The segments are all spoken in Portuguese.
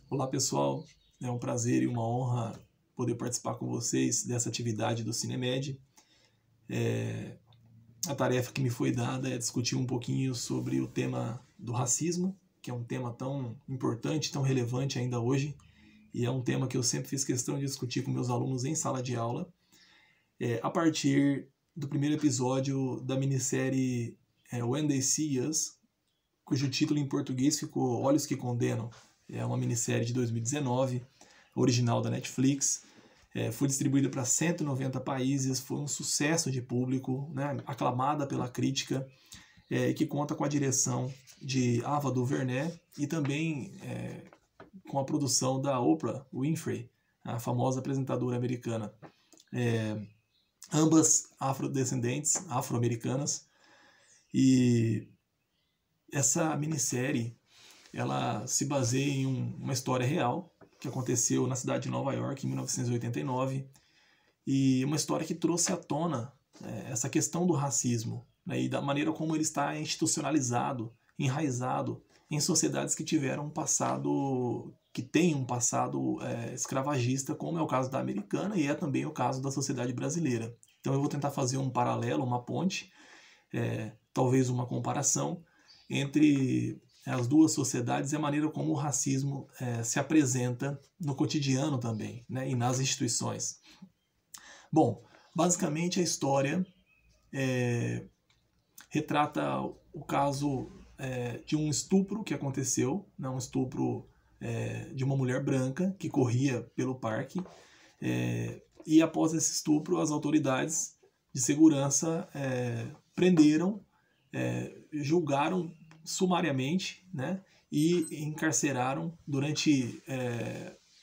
Olá pessoal, é um prazer e uma honra poder participar com vocês dessa atividade do Cinemed. A tarefa que me foi dada é discutir um pouquinho sobre o tema do racismo, que é um tema tão importante, tão relevante ainda hoje, e é um tema que eu sempre fiz questão de discutir com meus alunos em sala de aula, a partir do primeiro episódio da minissérie When They See Us, cujo título em português ficou Olhos que Condenam. É uma minissérie de 2019, original da Netflix. Foi distribuída para 190 países, foi um sucesso de público, né, aclamada pela crítica, que conta com a direção de Ava DuVernay e também com a produção da Oprah Winfrey, a famosa apresentadora americana. Ambas afrodescendentes, afro-americanas, e essa minissérie ela se baseia em uma história real que aconteceu na cidade de Nova York em 1989, e uma história que trouxe à tona essa questão do racismo, né, e da maneira como ele está institucionalizado, enraizado em sociedades que tiveram um passado, que têm um passado escravagista, como é o caso da americana e é também o caso da sociedade brasileira. Então eu vou tentar fazer um paralelo, uma ponte, talvez uma comparação entre as duas sociedades e a maneira como o racismo se apresenta no cotidiano também, né, e nas instituições. Bom, basicamente a história retrata o caso de um estupro que aconteceu, né, um estupro de uma mulher branca que corria pelo parque, e após esse estupro as autoridades de segurança prenderam, julgaram sumariamente, né, e encarceraram durante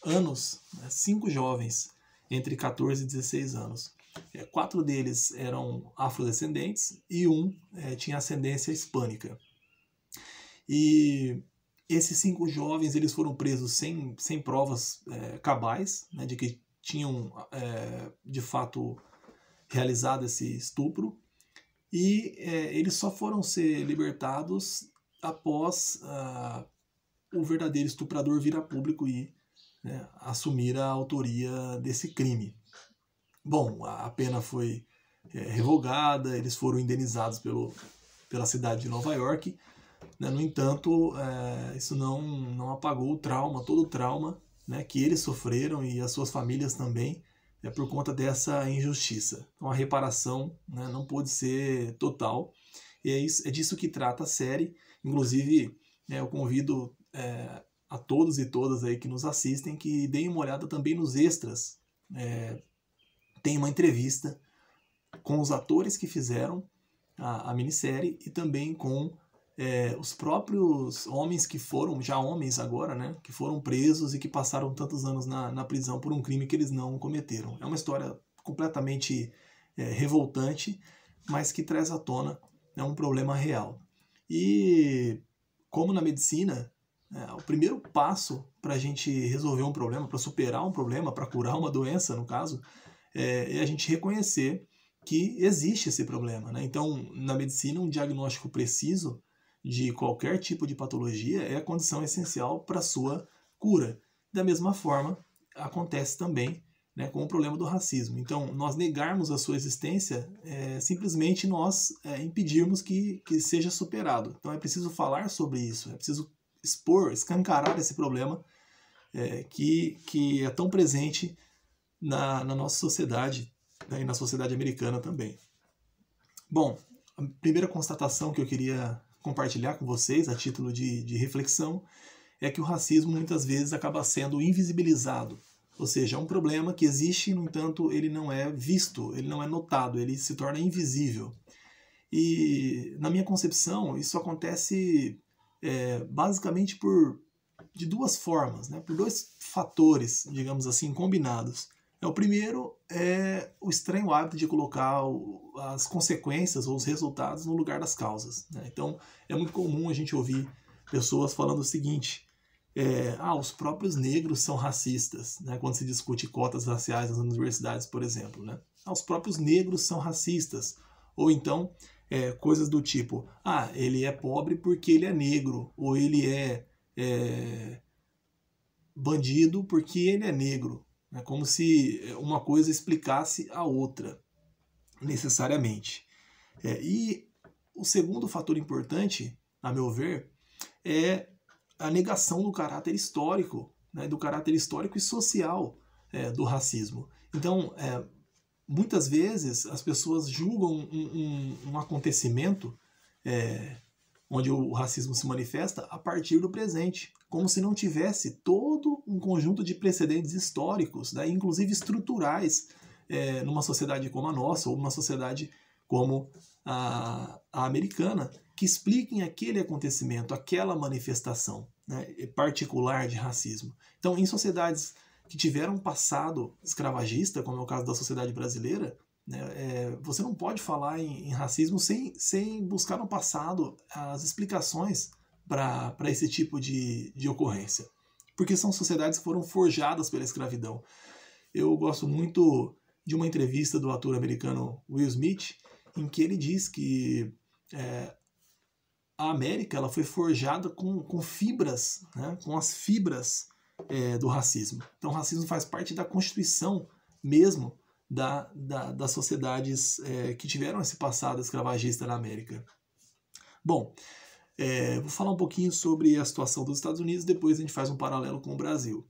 anos 5 jovens entre 14 e 16 anos. 4 deles eram afrodescendentes e um tinha ascendência hispânica. E esses 5 jovens eles foram presos sem provas cabais, né, de que tinham de fato realizado esse estupro, e eles só foram ser libertados após o verdadeiro estuprador vir a público e assumir a autoria desse crime. Bom, a pena foi revogada, eles foram indenizados pela cidade de Nova York, né? No entanto, isso não apagou o trauma, todo o trauma, né, que eles sofreram e as suas famílias também, por conta dessa injustiça. Então a reparação, né, não pôde ser total, e é disso que trata a série. Inclusive, eu convido a todos e todas aí que nos assistem que deem uma olhada também nos extras. Tem uma entrevista com os atores que fizeram a minissérie e também com os próprios homens que foram, já homens agora, né, que foram presos e que passaram tantos anos na prisão por um crime que eles não cometeram. É uma história completamente revoltante, mas que traz à tona um problema real. E como na medicina, o primeiro passo para a gente resolver um problema, para superar um problema, para curar uma doença, no caso, é a gente reconhecer que existe esse problema, né? Então, na medicina, um diagnóstico preciso de qualquer tipo de patologia é a condição essencial para a sua cura. Da mesma forma, acontece também, né, com o problema do racismo. Então, nós negarmos a sua existência simplesmente nós impedirmos que seja superado. Então, é preciso falar sobre isso, é preciso expor, escancarar esse problema que é tão presente na nossa sociedade, né, e na sociedade americana também. Bom, a primeira constatação que eu queria compartilhar com vocês, a título de reflexão, é que o racismo muitas vezes acaba sendo invisibilizado. Ou seja, é um problema que existe, no entanto, ele não é visto, ele não é notado, ele se torna invisível. E, na minha concepção, isso acontece basicamente de 2 formas, né? Por 2 fatores, digamos assim, combinados. O primeiro é o estranho hábito de colocar as consequências ou os resultados no lugar das causas, né? Então, é muito comum a gente ouvir pessoas falando o seguinte: os próprios negros são racistas, né? Quando se discute cotas raciais nas universidades, por exemplo, né? Os próprios negros são racistas. Ou então, coisas do tipo: ele é pobre porque ele é negro, ou ele é bandido porque ele é negro. É como se uma coisa explicasse a outra, necessariamente. E o segundo fator importante, a meu ver, é a negação do caráter histórico, né, do caráter histórico e social do racismo. Então, muitas vezes as pessoas julgam um acontecimento onde o racismo se manifesta a partir do presente, como se não tivesse todo um conjunto de precedentes históricos, né, inclusive estruturais, numa sociedade como a nossa, ou numa sociedade como a americana, que expliquem aquele acontecimento, aquela manifestação, né, particular de racismo. Então, em sociedades que tiveram um passado escravagista, como é o caso da sociedade brasileira, né, você não pode falar em racismo sem buscar no passado as explicações para esse tipo de ocorrência. Porque são sociedades que foram forjadas pela escravidão. Eu gosto muito de uma entrevista do ator americano Will Smith, em que ele diz que a América ela foi forjada com fibras, né, com as fibras do racismo. Então o racismo faz parte da constituição mesmo das sociedades que tiveram esse passado escravagista na América. Bom, vou falar um pouquinho sobre a situação dos Estados Unidos, depois a gente faz um paralelo com o Brasil.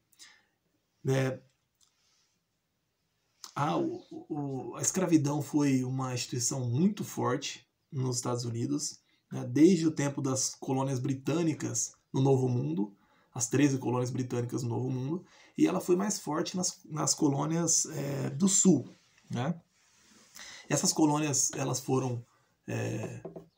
A escravidão foi uma instituição muito forte nos Estados Unidos, né, desde o tempo das colônias britânicas no Novo Mundo, as 13 colônias britânicas no Novo Mundo, e ela foi mais forte nas colônias do Sul. Né? Essas colônias elas foram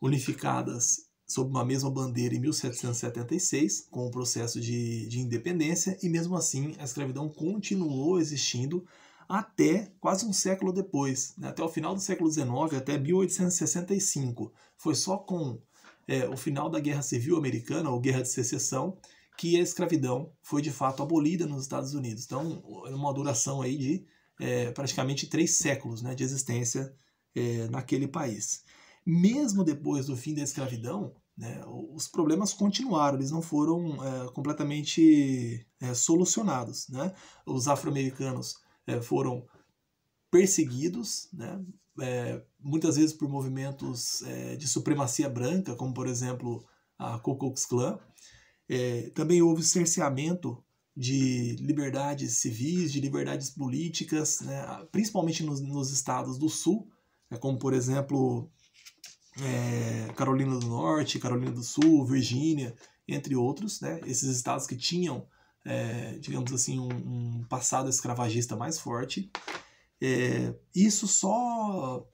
unificadas sob uma mesma bandeira em 1776, com o processo de independência, e mesmo assim a escravidão continuou existindo até quase um século depois, né? Até o final do século XIX, até 1865. Foi só com o final da Guerra Civil Americana, ou Guerra de Secessão, que a escravidão foi de fato abolida nos Estados Unidos. Então, é uma duração aí de praticamente 3 séculos, né, de existência naquele país. Mesmo depois do fim da escravidão, né, os problemas continuaram, eles não foram completamente solucionados. Né? Os afro-americanos foram perseguidos, né, muitas vezes por movimentos de supremacia branca, como por exemplo a Ku Klux Klan. Também houve cerceamento de liberdades civis, de liberdades políticas, né, principalmente nos estados do Sul, como por exemplo Carolina do Norte, Carolina do Sul, Virgínia, entre outros, né, esses estados que tinham digamos assim, um passado escravagista mais forte. Isso só,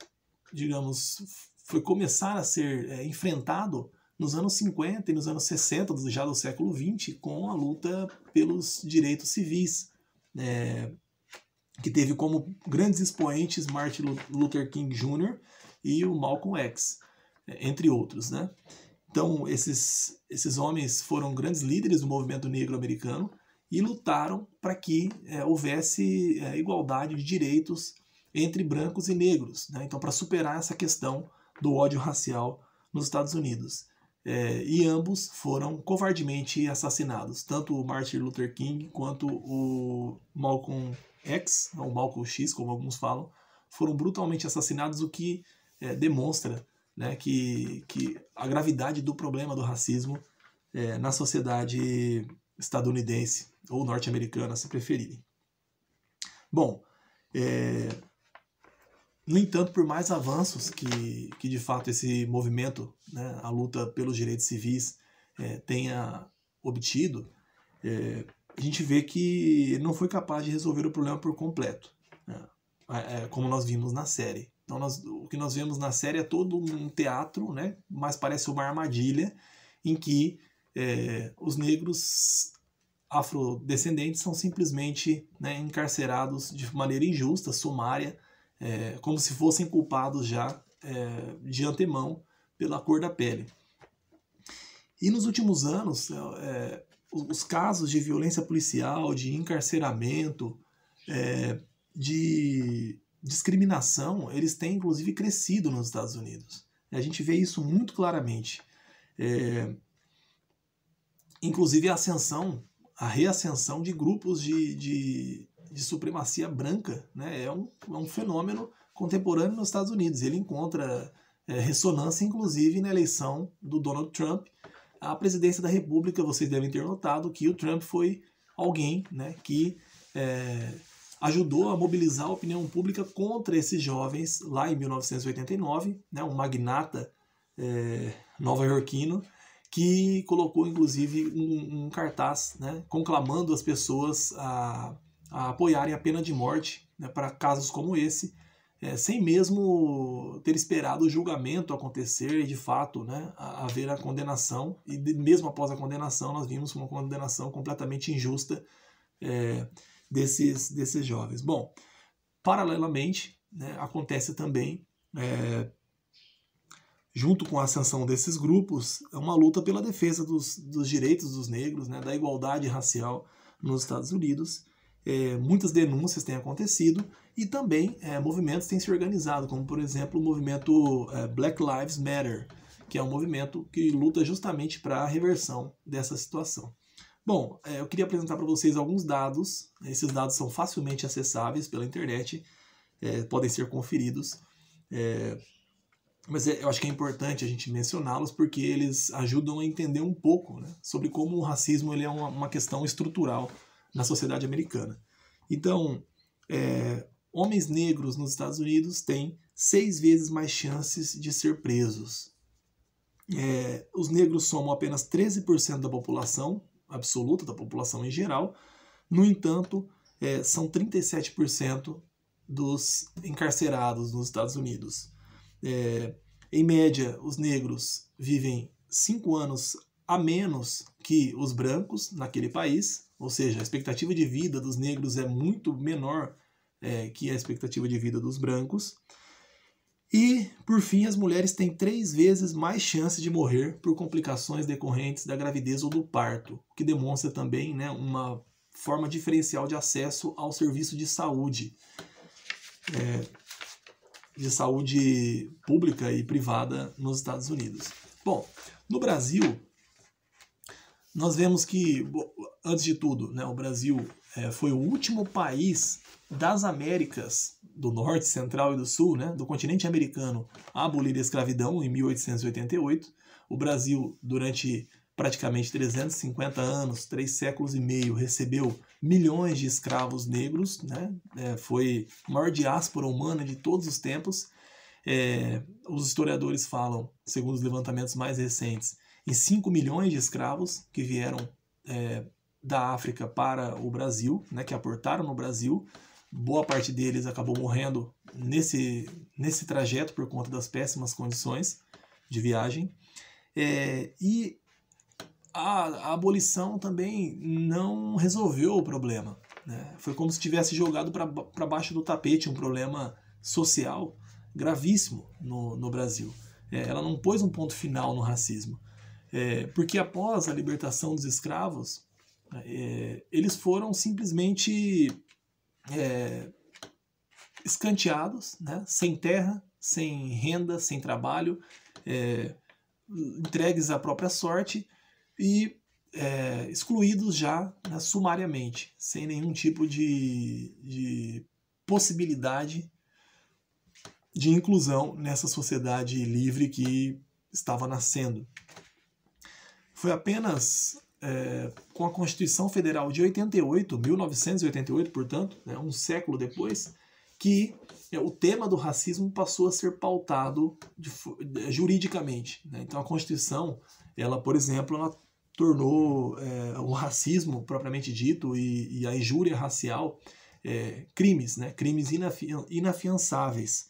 digamos, foi começar a ser enfrentado nos anos 50 e nos anos 60, já do século XX, com a luta pelos direitos civis, que teve como grandes expoentes Martin Luther King Jr. e o Malcolm X, entre outros. Né? Então, esses homens foram grandes líderes do movimento negro americano e lutaram para que houvesse igualdade de direitos entre brancos e negros. Né? Então, para superar essa questão do ódio racial nos Estados Unidos. E ambos foram covardemente assassinados. Tanto o Martin Luther King quanto o Malcolm X, ou Malcolm X, como alguns falam, foram brutalmente assassinados, o que demonstra, né, que a gravidade do problema do racismo na sociedade estadunidense ou norte-americana, se preferirem. Bom, no entanto, por mais avanços que de fato esse movimento, né, a luta pelos direitos civis, tenha obtido, a gente vê que ele não foi capaz de resolver o problema por completo, né, como nós vimos na série. Então, o que nós vemos na série é todo um teatro, né, mas parece uma armadilha em que os negros afrodescendentes são simplesmente, né, encarcerados de maneira injusta, sumária, como se fossem culpados já de antemão pela cor da pele. E nos últimos anos, os casos de violência policial, de encarceramento, de discriminação, eles têm inclusive crescido nos Estados Unidos. A gente vê isso muito claramente. Inclusive a ascensão a reascensão de grupos de supremacia branca, né? É um fenômeno contemporâneo nos Estados Unidos. Ele encontra ressonância, inclusive, na eleição do Donald Trump à presidência da República. Vocês devem ter notado que o Trump foi alguém, né, que ajudou a mobilizar a opinião pública contra esses jovens lá em 1989, né, um magnata nova-iorquino, que colocou inclusive um cartaz, né, conclamando as pessoas a apoiarem a pena de morte, né, para casos como esse, sem mesmo ter esperado o julgamento acontecer e de fato, né, haver a condenação. E mesmo após a condenação nós vimos uma condenação completamente injusta desses jovens. Bom, paralelamente, né, acontece também, junto com a ascensão desses grupos, uma luta pela defesa dos direitos dos negros, né, da igualdade racial nos Estados Unidos. Muitas denúncias têm acontecido e também movimentos têm se organizado, como por exemplo o movimento Black Lives Matter, que é um movimento que luta justamente para a reversão dessa situação. Bom, eu queria apresentar para vocês alguns dados. Esses dados são facilmente acessáveis pela internet, podem ser conferidos, mas eu acho que é importante a gente mencioná-los porque eles ajudam a entender um pouco, né, sobre como o racismo ele é uma questão estrutural na sociedade americana. Então, homens negros nos Estados Unidos têm 6 vezes mais chances de ser presos. Os negros somam apenas 13% da população absoluta, da população em geral. No entanto, são 37% dos encarcerados nos Estados Unidos. Em média, os negros vivem 5 anos a menos que os brancos naquele país, ou seja, a expectativa de vida dos negros é muito menor que a expectativa de vida dos brancos. E, por fim, as mulheres têm 3 vezes mais chance de morrer por complicações decorrentes da gravidez ou do parto, o que demonstra também, né, uma forma diferencial de acesso ao serviço de saúde pública e privada nos Estados Unidos. Bom, no Brasil, nós vemos que, antes de tudo, né, o Brasil foi o último país das Américas do Norte, Central e do Sul, né, do continente americano, a abolir a escravidão em 1888. O Brasil, durante praticamente 350 anos, 3 séculos e meio, recebeu milhões de escravos negros, né, foi a maior diáspora humana de todos os tempos. Os historiadores falam, segundo os levantamentos mais recentes, em 5 milhões de escravos que vieram da África para o Brasil, né, que aportaram no Brasil. Boa parte deles acabou morrendo nesse trajeto por conta das péssimas condições de viagem. E a abolição também não resolveu o problema, né? Foi como se tivesse jogado para baixo do tapete um problema social gravíssimo no Brasil. Ela não pôs um ponto final no racismo. Porque após a libertação dos escravos, eles foram simplesmente escanteados, né? Sem terra, sem renda, sem trabalho, entregues à própria sorte e excluídos já, né, sumariamente, sem nenhum tipo de possibilidade de inclusão nessa sociedade livre que estava nascendo. Foi apenas com a Constituição Federal de 1988, portanto, né, um século depois, que o tema do racismo passou a ser pautado juridicamente, né? Então a Constituição, ela, por exemplo, ela tornou o racismo propriamente dito e a injúria racial crimes, né? Crimes inafiançáveis.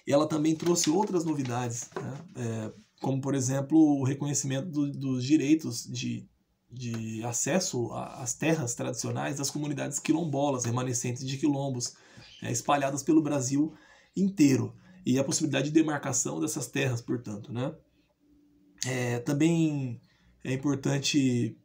Ela também trouxe outras novidades, né? Como, por exemplo, o reconhecimento dos direitos de acesso às terras tradicionais das comunidades quilombolas, remanescentes de quilombos, espalhadas pelo Brasil inteiro, e a possibilidade de demarcação dessas terras, portanto, né? Também é importante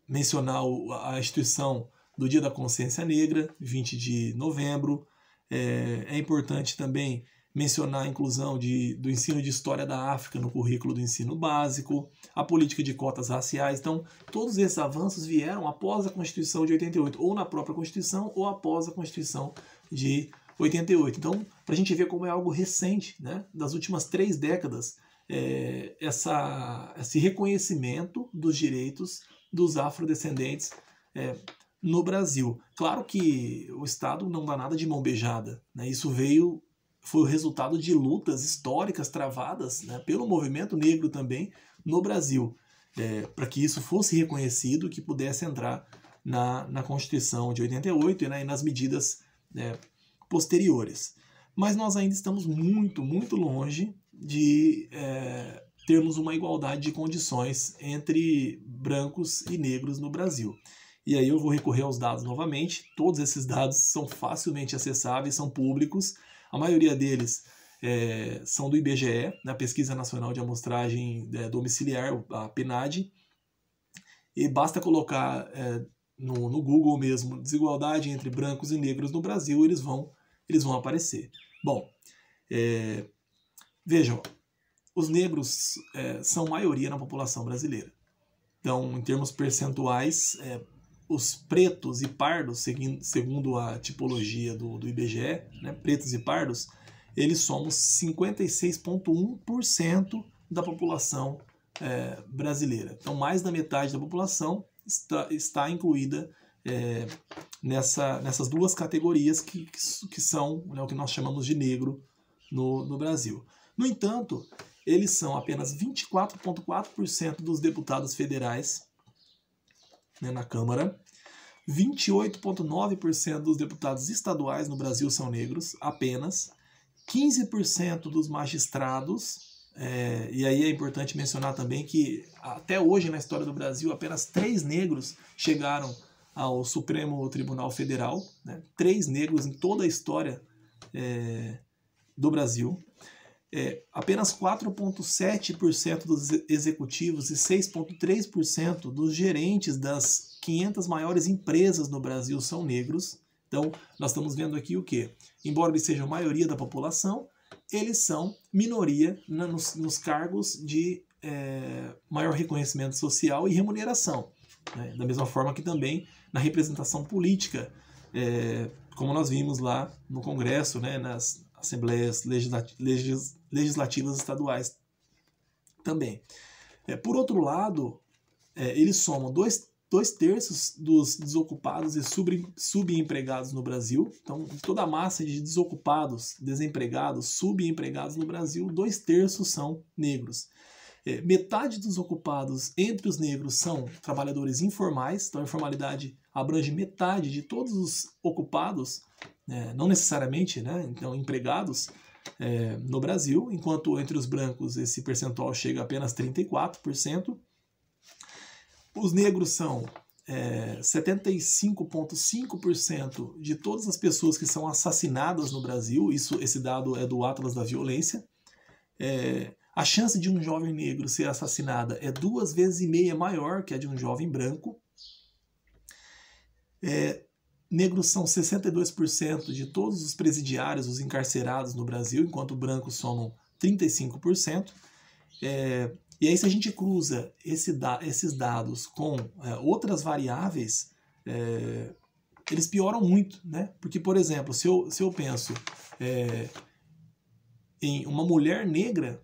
mencionar a instituição do Dia da Consciência Negra, 20 de novembro. É importante também mencionar a inclusão do ensino de História da África no currículo do ensino básico, a política de cotas raciais. Então, todos esses avanços vieram após a Constituição de 88, ou na própria Constituição, ou após a Constituição de 88. Então, para a gente ver como é algo recente, né, das últimas 3 décadas, esse reconhecimento dos direitos dos afrodescendentes no Brasil. Claro que o Estado não dá nada de mão beijada, né? Isso foi o resultado de lutas históricas travadas, né, pelo movimento negro também no Brasil, para que isso fosse reconhecido, que pudesse entrar na Constituição de 88, né, e nas medidas posteriores. Mas nós ainda estamos muito, muito longe de termos uma igualdade de condições entre brancos e negros no Brasil. E aí eu vou recorrer aos dados novamente. Todos esses dados são facilmente acessáveis, são públicos. A maioria deles são do IBGE, na Pesquisa Nacional de Amostragem Domiciliar, a PNAD. E basta colocar no Google mesmo, desigualdade entre brancos e negros no Brasil, eles vão aparecer. Bom, vejam, os negros são maioria na população brasileira. Então, em termos percentuais, os pretos e pardos, segundo a tipologia do IBGE, né, pretos e pardos, eles somos 56,1% da população brasileira. Então, mais da metade da população está incluída nessas 2 categorias que são, né, o que nós chamamos de negro no Brasil. No entanto, eles são apenas 24,4% dos deputados federais, né, na Câmara. 28,9% dos deputados estaduais no Brasil são negros, apenas. 15% dos magistrados, e aí é importante mencionar também que até hoje na história do Brasil apenas 3 negros chegaram ao Supremo Tribunal Federal, né? 3 negros em toda a história do Brasil. Apenas 4,7% dos executivos e 6,3% dos gerentes das 500 maiores empresas no Brasil são negros. Então, nós estamos vendo aqui o quê? Embora eles sejam a maioria da população, eles são minoria nos cargos de maior reconhecimento social e remuneração. Né? Da mesma forma que também na representação política, como nós vimos lá no Congresso, né, nas assembleias legislativas estaduais também. Por outro lado, eles somam 2/3 dos desocupados e subempregados no Brasil. Então, de toda a massa de desocupados, desempregados, subempregados no Brasil, 2/3 são negros. Metade dos ocupados entre os negros são trabalhadores informais, então a informalidade abrange metade de todos os ocupados, não necessariamente, né, então, empregados no Brasil, enquanto entre os brancos esse percentual chega a apenas 34%. Os negros são 75,5% de todas as pessoas que são assassinadas no Brasil. Esse dado é do Atlas da Violência. A chance de um jovem negro ser assassinada é 2,5 vezes maior que a de um jovem branco. Negros são 62% de todos os presidiários, os encarcerados no Brasil, enquanto brancos somam 35%. E aí, se a gente cruza esses dados com outras variáveis, eles pioram muito, né? Porque, por exemplo, se eu penso em uma mulher negra,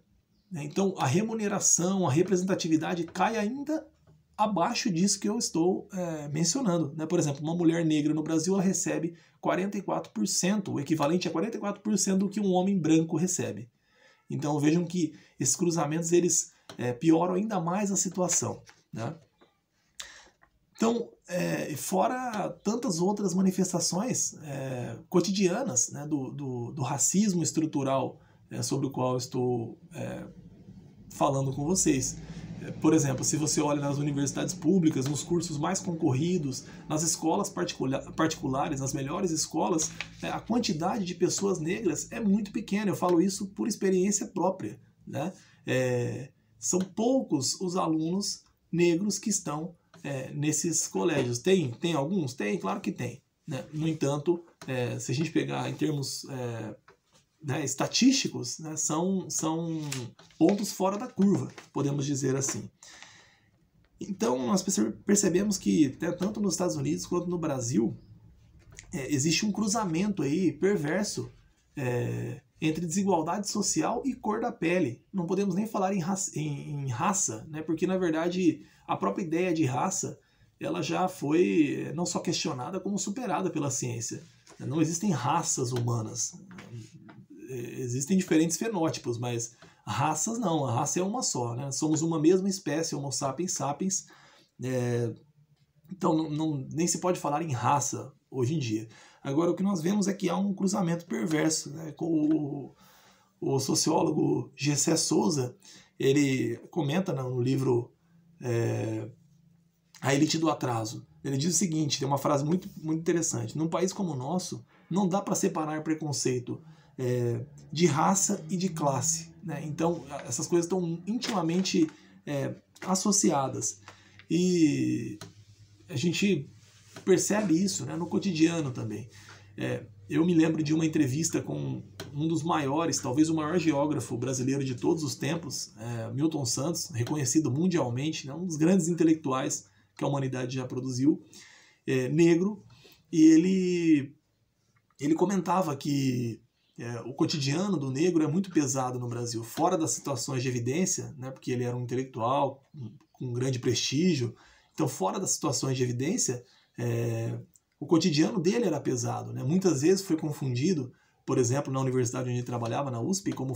né, então a remuneração, a representatividade cai ainda abaixo disso que eu estou mencionando. Né? Por exemplo, uma mulher negra no Brasil ela recebe 44%, o equivalente a 44% do que um homem branco recebe. Então vejam que esses cruzamentos eles pioram ainda mais a situação. Né? Então, fora tantas outras manifestações cotidianas, né, do racismo estrutural sobre o qual eu estou falando com vocês. Por exemplo, se você olha nas universidades públicas, nos cursos mais concorridos, nas escolas particulares, nas melhores escolas, a quantidade de pessoas negras é muito pequena. Eu falo isso por experiência própria. Né? São poucos os alunos negros que estão nesses colégios. Tem alguns? Tem, claro que tem. Né? No entanto, se a gente pegar em termos né, estatísticos, né, são pontos fora da curva, podemos dizer assim. Então, nós percebemos que, tanto nos Estados Unidos quanto no Brasil, existe um cruzamento aí perverso entre desigualdade social e cor da pele. Não podemos nem falar em raça, né, porque, na verdade, a própria ideia de raça ela já foi não só questionada, como superada pela ciência. Não existem raças humanas. Existem diferentes fenótipos, mas raças não. A raça é uma só, né? Somos uma mesma espécie, Homo sapiens sapiens. Então nem se pode falar em raça hoje em dia. Agora, o que nós vemos é que há um cruzamento perverso, né? Com o sociólogo Gessé Souza, ele comenta no livro A Elite do Atraso. Ele diz o seguinte, tem uma frase muito, muito interessante. Num país como o nosso, não dá para separar preconceito de raça e de classe, né? Então, essas coisas estão intimamente associadas. E a gente percebe isso, né, no cotidiano também. Eu me lembro de uma entrevista com um dos maiores, talvez o maior geógrafo brasileiro de todos os tempos, Milton Santos, reconhecido mundialmente, né, um dos grandes intelectuais que a humanidade já produziu, negro, e ele comentava que o cotidiano do negro é muito pesado no Brasil, fora das situações de evidência, né, porque ele era um intelectual com grande prestígio, então fora das situações de evidência, o cotidiano dele era pesado, né? Muitas vezes foi confundido, por exemplo, na universidade onde ele trabalhava, na USP, como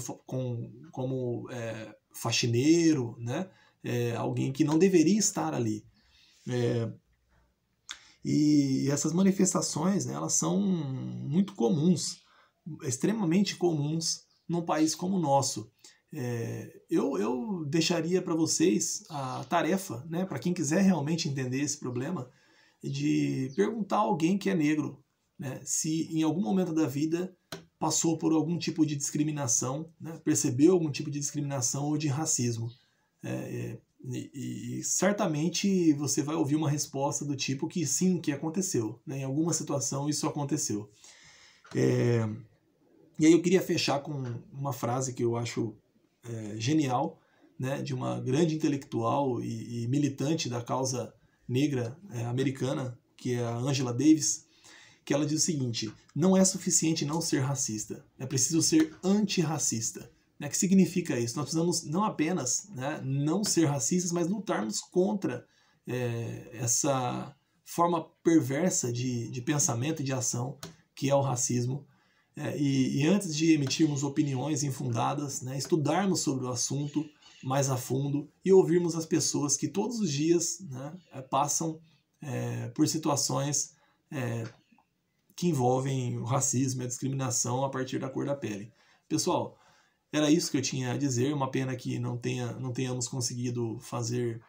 faxineiro, né? Alguém que não deveria estar ali. E essas manifestações, né, elas são muito comuns, extremamente comuns num país como o nosso. Eu deixaria para vocês a tarefa, né, para quem quiser realmente entender esse problema, de perguntar a alguém que é negro, né, se em algum momento da vida passou por algum tipo de discriminação, né, percebeu algum tipo de discriminação ou de racismo. E certamente você vai ouvir uma resposta do tipo que sim, que aconteceu, né, em alguma situação isso aconteceu. E aí eu queria fechar com uma frase que eu acho genial, né, de uma grande intelectual e militante da causa negra americana, que é a Angela Davis, que ela diz o seguinte: não é suficiente não ser racista, é preciso ser antirracista. O que significa isso? Nós precisamos não apenas, né, não ser racistas, mas lutarmos contra essa forma perversa de pensamento e de ação que é o racismo. E antes de emitirmos opiniões infundadas, né, estudarmos sobre o assunto mais a fundo e ouvirmos as pessoas que todos os dias, né, passam por situações que envolvem o racismo e a discriminação a partir da cor da pele. Pessoal, era isso que eu tinha a dizer. Uma pena que não tenhamos conseguido fazer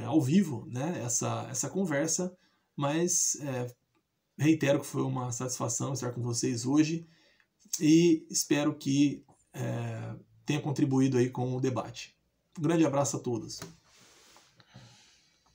ao vivo, né, essa conversa, mas reitero que foi uma satisfação estar com vocês hoje e espero que tenha contribuído aí com o debate. Um grande abraço a todos.